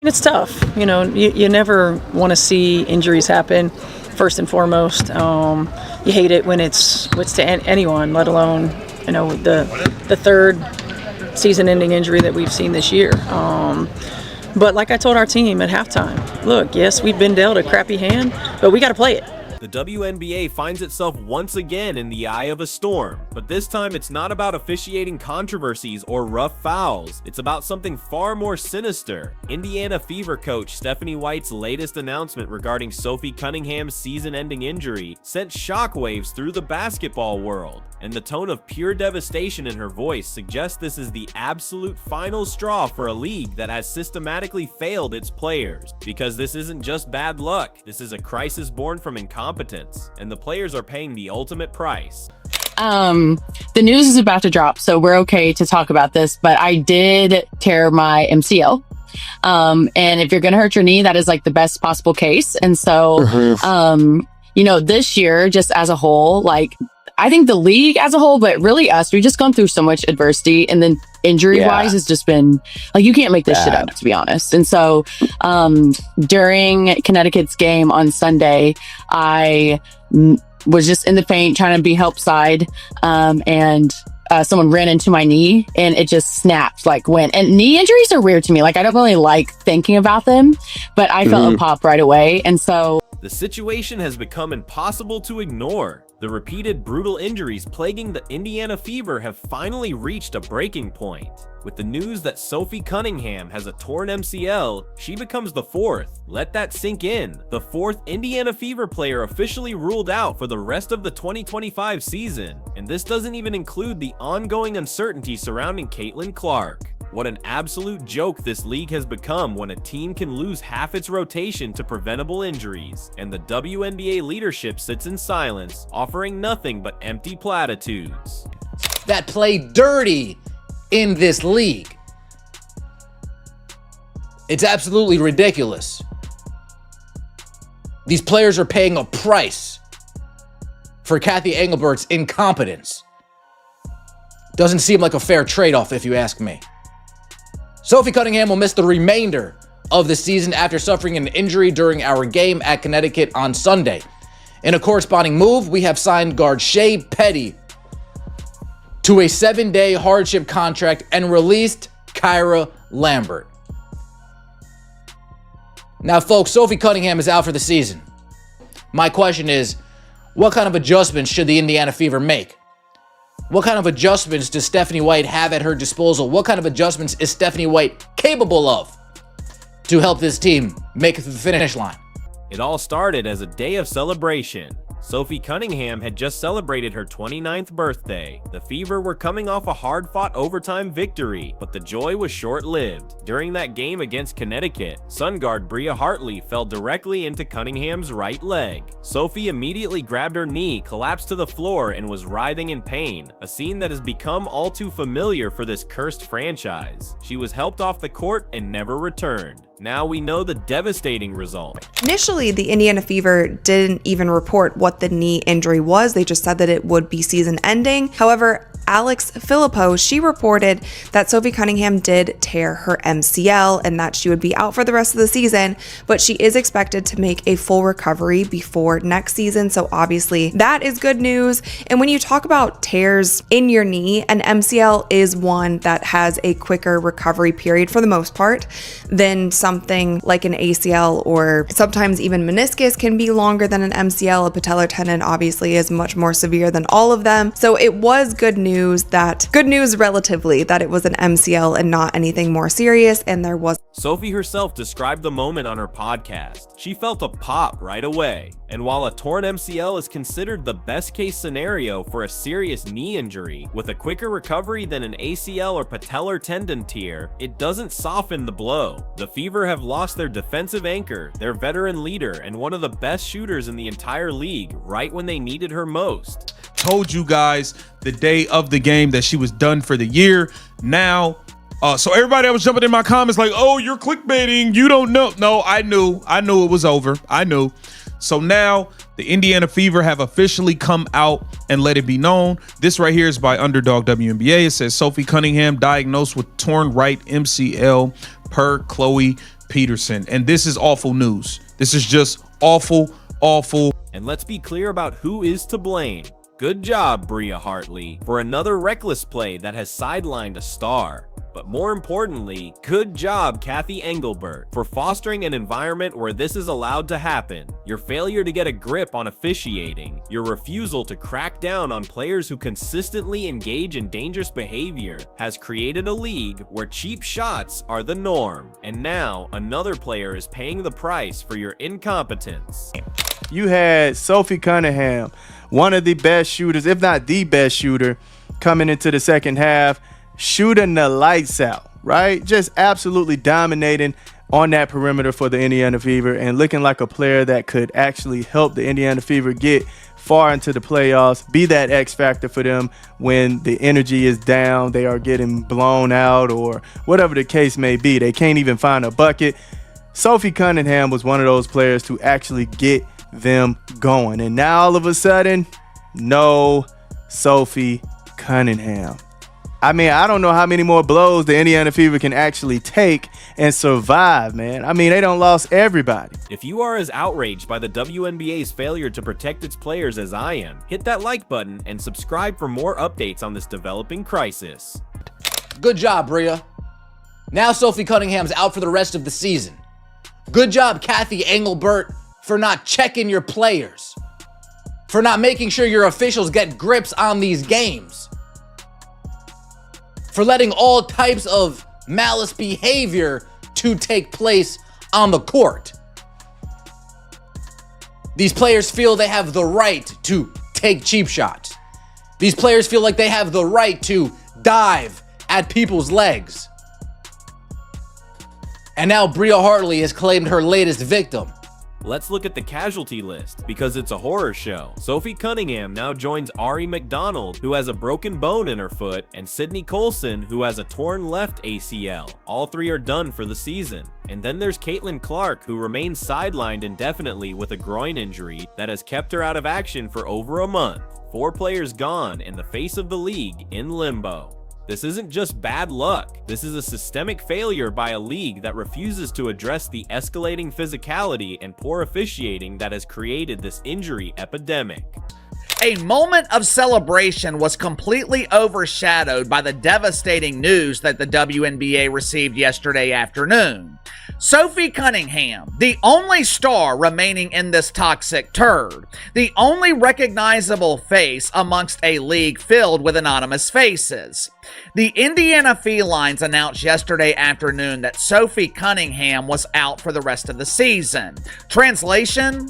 It's tough. You never want to see injuries happen, first and foremost. You hate it when it's to anyone, let alone, the third season-ending injury that we've seen this year. But like I told our team at halftime, look, yes, we've been dealt a crappy hand, but we got to play it. The WNBA finds itself once again in the eye of a storm, but this time it's not about officiating controversies or rough fouls. It's about something far more sinister. Indiana Fever coach Stephanie White's latest announcement regarding Sophie Cunningham's season-ending injury sent shockwaves through the basketball world, and the tone of pure devastation in her voice suggests this is the absolute final straw for a league that has systematically failed its players. Because this isn't just bad luck, this is a crisis born from incompetence, and the players are paying the ultimate price. The news is about to drop, so we're okay to talk about this, but I did tear my MCL. And if you're going to hurt your knee, that is like the best possible case. And so, this year, just as a whole, like, I think the league as a whole, but really us, we've just gone through so much adversity, and then injury-wise, it's just been like, you can't make this shit up, to be honest. And so, during Connecticut's game on Sunday, I was just in the paint trying to be help side, and someone ran into my knee, and it just snapped. And knee injuries are weird to me. Like, I don't really like thinking about them, but I felt a pop right away, and so the situation has become impossible to ignore. The repeated brutal injuries plaguing the Indiana Fever have finally reached a breaking point. With the news that Sophie Cunningham has a torn MCL, she becomes the fourth. Let that sink in. The fourth Indiana Fever player officially ruled out for the rest of the 2025 season. And this doesn't even include the ongoing uncertainty surrounding Caitlin Clark. What an absolute joke this league has become when a team can lose half its rotation to preventable injuries, and the WNBA leadership sits in silence, offering nothing but empty platitudes. That play dirty in this league. It's absolutely ridiculous. These players are paying a price for Kathy Engelbert's incompetence. Doesn't seem like a fair trade-off, if you ask me. Sophie Cunningham will miss the remainder of the season after suffering an injury during our game at Connecticut on Sunday. In a corresponding move, we have signed guard Shea Petty to a 7-day hardship contract and released Kyra Lambert. Now, folks, Sophie Cunningham is out for the season. My question is, what kind of adjustments should the Indiana Fever make? What kind of adjustments does Stephanie White have at her disposal? What kind of adjustments is Stephanie White capable of to help this team make it to the finish line? It all started as a day of celebration. Sophie Cunningham had just celebrated her 29th birthday. The Fever were coming off a hard-fought overtime victory, but the joy was short-lived. During that game against Connecticut, Sun guard Bria Hartley fell directly into Cunningham's right leg. Sophie immediately grabbed her knee, collapsed to the floor, and was writhing in pain, a scene that has become all too familiar for this cursed franchise. She was helped off the court and never returned. Now we know the devastating result. Initially, the Indiana Fever didn't even report what the knee injury was. They just said that it would be season ending. However, Alex Filippo, she reported that Sophie Cunningham did tear her MCL and that she would be out for the rest of the season, but she is expected to make a full recovery before next season. So obviously that is good news. And when you talk about tears in your knee, an MCL is one that has a quicker recovery period for the most part than something like an ACL, or sometimes even meniscus can be longer than an MCL. A patellar tendon obviously is much more severe than all of them. So it was good news relatively, that it was an MCL and not anything more serious, and there was. Sophie herself described the moment on her podcast. She felt a pop right away. And while a torn MCL is considered the best case scenario for a serious knee injury, with a quicker recovery than an ACL or patellar tendon tear, it doesn't soften the blow. The Fever have lost their defensive anchor, their veteran leader, and one of the best shooters in the entire league right when they needed her most. Told you guys the day of the game that she was done for the year. Now, so everybody that was jumping in my comments like, oh, you're clickbaiting, you don't know. No, I knew it was over. I knew. So now the Indiana Fever have officially come out and let it be known. This right here is by Underdog WNBA. It says Sophie Cunningham diagnosed with torn right MCL per Chloe Peterson. And this is awful news. This is just awful, awful. And let's be clear about who is to blame. Good job, Bria Hartley, for another reckless play that has sidelined a star. But more importantly, good job, Kathy Engelbert, for fostering an environment where this is allowed to happen. Your failure to get a grip on officiating, your refusal to crack down on players who consistently engage in dangerous behavior has created a league where cheap shots are the norm. And now, another player is paying the price for your incompetence. You had Sophie Cunningham, one of the best shooters, if not the best shooter, coming into the second half, shooting the lights out, right? Just absolutely dominating on that perimeter for the Indiana Fever and looking like a player that could actually help the Indiana Fever get far into the playoffs, be that X factor for them when the energy is down, they are getting blown out or whatever the case may be. They can't even find a bucket. Sophie Cunningham was one of those players to actually get them going. And now all of a sudden, no Sophie Cunningham. I mean, I don't know how many more blows the Indiana Fever can actually take and survive, man. I mean, they done lost everybody. If you are as outraged by the WNBA's failure to protect its players as I am, hit that like button and subscribe for more updates on this developing crisis. Good job, Bria. Now Sophie Cunningham's out for the rest of the season. Good job, Kathy Engelbert, for not checking your players, for not making sure your officials get grips on these games, for letting all types of malice behavior to take place on the court. These players feel they have the right to take cheap shots. These players feel like they have the right to dive at people's legs. And now Bria Hartley has claimed her latest victim. Let's look at the casualty list, because it's a horror show. Sophie Cunningham now joins Ari McDonald, who has a broken bone in her foot, and Sydney Colson, who has a torn left ACL. All three are done for the season. And then there's Caitlin Clark, who remains sidelined indefinitely with a groin injury that has kept her out of action for over a month. 4 players gone in the face of the league in limbo. This isn't just bad luck. This is a systemic failure by a league that refuses to address the escalating physicality and poor officiating that has created this injury epidemic. A moment of celebration was completely overshadowed by the devastating news that the WNBA received yesterday afternoon. Sophie Cunningham, the only star remaining in this toxic turd, the only recognizable face amongst a league filled with anonymous faces. The Indiana Felines announced yesterday afternoon that Sophie Cunningham was out for the rest of the season. Translation: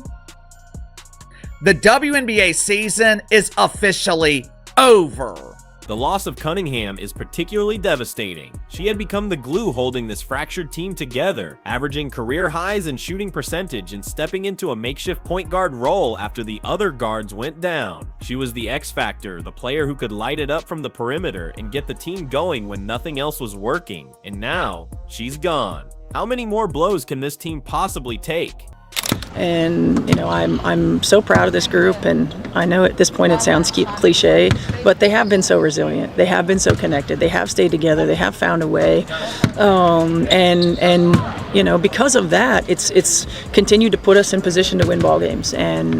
the WNBA season is officially over. The loss of Cunningham is particularly devastating. She had become the glue holding this fractured team together, averaging career highs in shooting percentage and stepping into a makeshift point guard role after the other guards went down. She was the X factor, the player who could light it up from the perimeter and get the team going when nothing else was working. And now, she's gone. How many more blows can this team possibly take? And, you know, I'm so proud of this group, and I know at this point it sounds cliche, but they have been so resilient. They have been so connected. They have stayed together. They have found a way. And you know, because of that, it's continued to put us in position to win ball games. And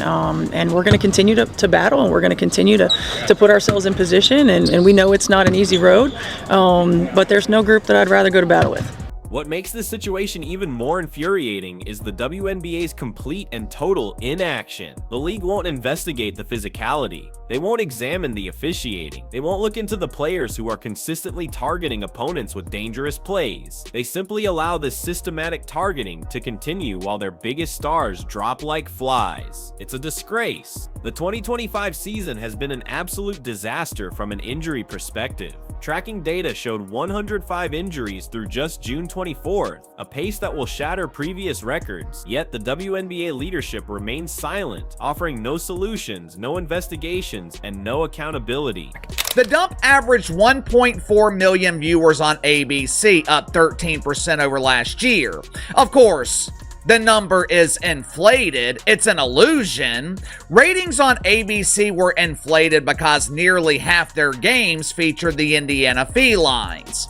we're going to continue to battle, and we're going to continue to put ourselves in position. And we know it's not an easy road, but there's no group that I'd rather go to battle with. What makes this situation even more infuriating is the WNBA's complete and total inaction. The league won't investigate the physicality. They won't examine the officiating. They won't look into the players who are consistently targeting opponents with dangerous plays. They simply allow this systematic targeting to continue while their biggest stars drop like flies. It's a disgrace. The 2025 season has been an absolute disaster from an injury perspective. Tracking data showed 105 injuries through just June 24th, a pace that will shatter previous records. Yet the WNBA leadership remains silent, offering no solutions, no investigations, and no accountability. The dump averaged 1.4 million viewers on ABC, up 13% over last year. Of course, the number is inflated. It's an illusion. Ratings on ABC were inflated because nearly half their games featured the Indiana Felines.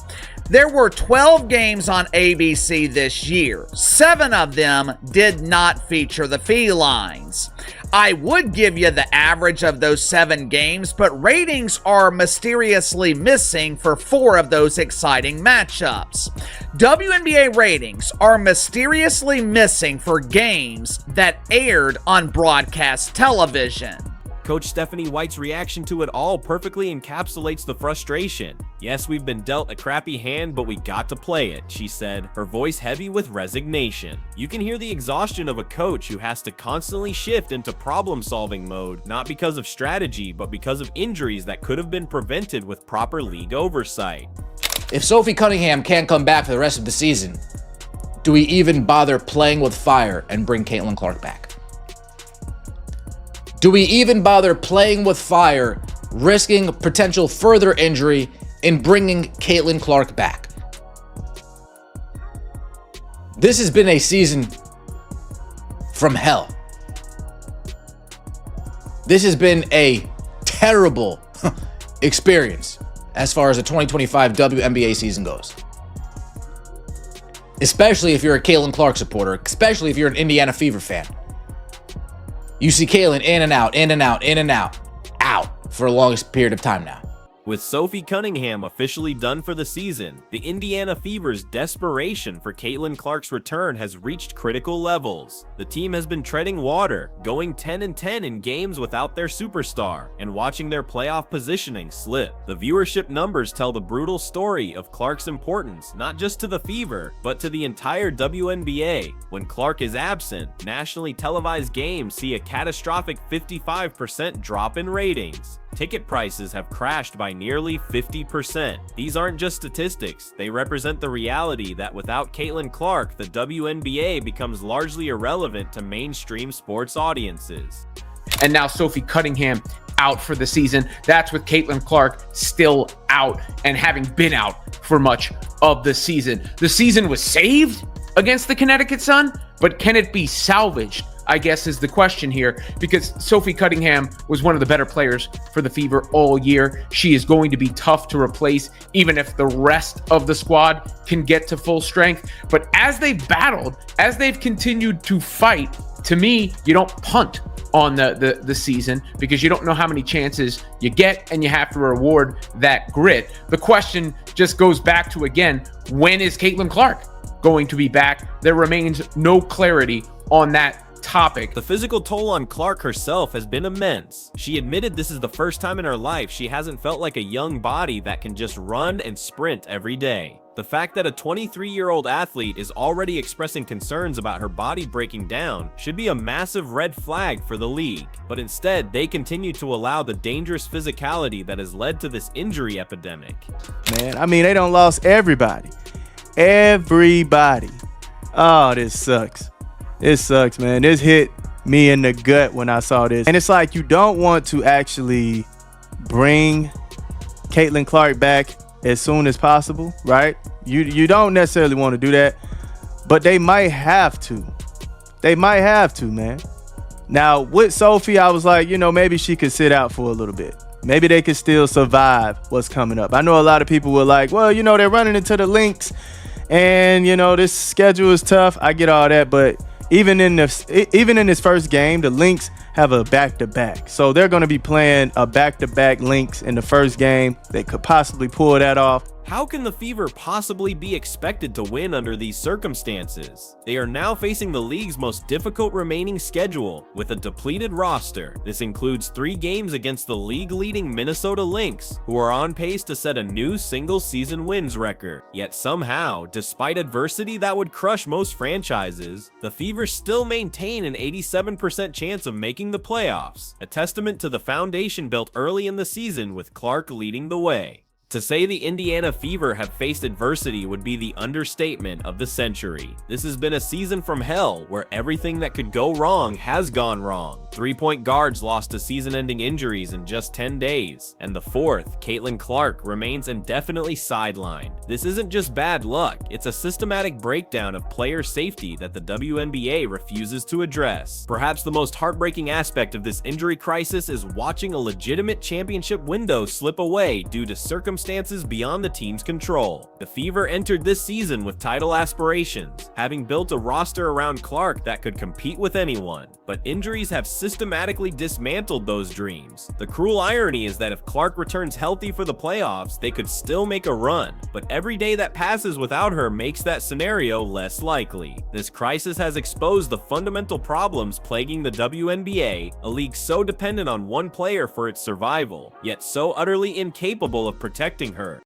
There were 12 games on ABC this year. 7 of them did not feature the felines. I would give you the average of those 7 games, but ratings are mysteriously missing for 4 of those exciting matchups. WNBA ratings are mysteriously missing for games that aired on broadcast television. Coach Stephanie White's reaction to it all perfectly encapsulates the frustration. Yes, we've been dealt a crappy hand, but we got to play it, she said, her voice heavy with resignation. You can hear the exhaustion of a coach who has to constantly shift into problem-solving mode, not because of strategy, but because of injuries that could have been prevented with proper league oversight. If Sophie Cunningham can't come back for the rest of the season, do we even bother playing with fire and bring Caitlin Clark back? Do we even bother playing with fire, risking potential further injury in bringing Caitlin Clark back? This has been a season from hell. This has been a terrible experience as far as the 2025 WNBA season goes. Especially if you're a Caitlin Clark supporter, especially if you're an Indiana Fever fan. You see Caitlin in and out, in and out, in and out for the longest period of time now. With Sophie Cunningham officially done for the season, the Indiana Fever's desperation for Caitlin Clark's return has reached critical levels. The team has been treading water, going 10-10 in games without their superstar, and watching their playoff positioning slip. The viewership numbers tell the brutal story of Clark's importance, not just to the Fever, but to the entire WNBA. When Clark is absent, nationally televised games see a catastrophic 55% drop in ratings. Ticket prices have crashed by nearly 50%. These aren't just statistics, they represent the reality that without Caitlin Clark, the WNBA becomes largely irrelevant to mainstream sports audiences. And now Sophie Cunningham out for the season. That's with Caitlin Clark still out and having been out for much of the season. The season was saved against the Connecticut Sun, but can it be salvaged? I guess is the question here, because Sophie Cunningham was one of the better players for the Fever all year. She is going to be tough to replace, even if the rest of the squad can get to full strength. But as they've battled, as they've continued to fight, to me, you don't punt on the season because you don't know how many chances you get and you have to reward that grit. The question just goes back to, again, when is Caitlin Clark going to be back? There remains no clarity on that topic. The physical toll on Clark herself has been immense. She admitted this is the first time in her life she hasn't felt like a young body that can just run and sprint every day. The fact that a 23-year-old athlete is already expressing concerns about her body breaking down should be a massive red flag for the league, but instead they continue to allow the dangerous physicality that has led to this injury epidemic. Man, I mean, they done lost everybody. Everybody. Oh, this sucks. It sucks, man. This hit me in the gut when I saw this. And it's like you don't want to actually bring Caitlin Clark back as soon as possible, right? You don't necessarily want to do that, but they might have to. They might have to, man. Now, with Sophie, I was like, maybe she could sit out for a little bit. Maybe they could still survive what's coming up. I know a lot of people were like, well, they're running into the Lynx and, this schedule is tough. I get all that, but even in this first game, the Lynx have a back-to-back. So they're going to be playing a back-to-back Lynx in the first game. They could possibly pull that off. How can the Fever possibly be expected to win under these circumstances? They are now facing the league's most difficult remaining schedule with a depleted roster. This includes 3 games against the league-leading Minnesota Lynx, who are on pace to set a new single-season wins record. Yet somehow, despite adversity that would crush most franchises, the Fever still maintain an 87% chance of making the playoffs, a testament to the foundation built early in the season with Clark leading the way. To say the Indiana Fever have faced adversity would be the understatement of the century. This has been a season from hell where everything that could go wrong has gone wrong. 3-point guards lost to season-ending injuries in just 10 days, and the fourth, Caitlin Clark, remains indefinitely sidelined. This isn't just bad luck, it's a systematic breakdown of player safety that the WNBA refuses to address. Perhaps the most heartbreaking aspect of this injury crisis is watching a legitimate championship window slip away due to circumstances circumstances beyond the team's control. The Fever entered this season with title aspirations, having built a roster around Clark that could compete with anyone. But injuries have systematically dismantled those dreams. The cruel irony is that if Clark returns healthy for the playoffs, they could still make a run. But every day that passes without her makes that scenario less likely. This crisis has exposed the fundamental problems plaguing the WNBA, a league so dependent on one player for its survival, yet so utterly incapable of protecting her.